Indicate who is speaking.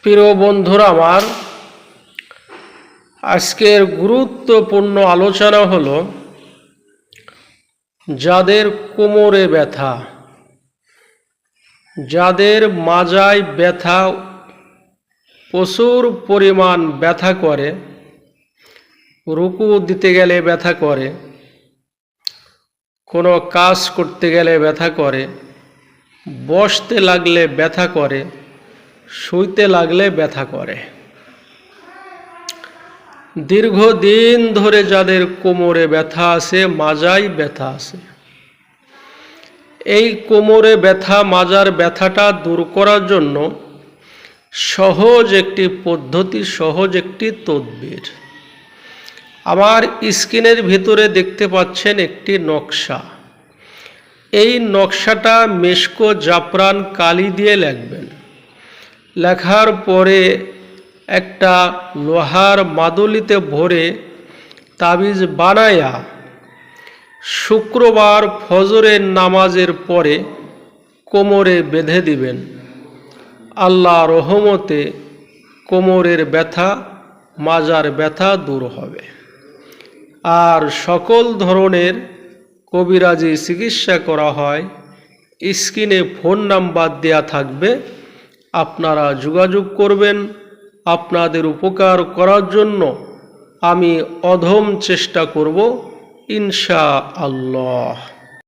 Speaker 1: প্রিয় বন্ধুরা আমার, আজকের গুরুত্বপূর্ণ আলোচনা হলো যাদের কোমরে ব্যথা, যাদের মাজায় ব্যথা, প্রচুর পরিমাণ ব্যথা করে, রুকু দিতে গেলে ব্যথা করে, কোনো কাজ করতে গেলে ব্যথা করে, বসতে লাগলে ব্যথা করে, শুইতে লাগলে ব্যথা করে। দীর্ঘদিন ধরে যাদের কোমরে ব্যথা আছে, মাজায় ব্যথা আছে, এই কোমরে ব্যথা, মাজার ব্যথাটা দূর করার জন্য সহজ একটি পদ্ধতি, সহজ একটি তদবির। আমার স্ক্রিনের ভিতরে দেখতে পাচ্ছেন একটি নকশা। এই নকশাটা মেশকো জাফরান কালি দিয়ে লিখবেন। লেখার পরে একটা লোহার মাদুলিতে ভরে তাবিজ বানায়া শুক্রবার ফজরের নামাজের পরে কোমরে বেঁধে দিবেন। আল্লাহ রহমতে কোমরের ব্যথা, মাজার ব্যথা দূর হবে। আর সকল ধরনের কবিরাজি চিকিৎসা করা হয়। স্ক্রিনে ফোন নাম্বার দেয়া থাকবে, আপনারা যোগাযোগ করবেন। আপনাদের উপকার করার জন্য আমি অধম চেষ্টা করব ইনশাআল্লাহ।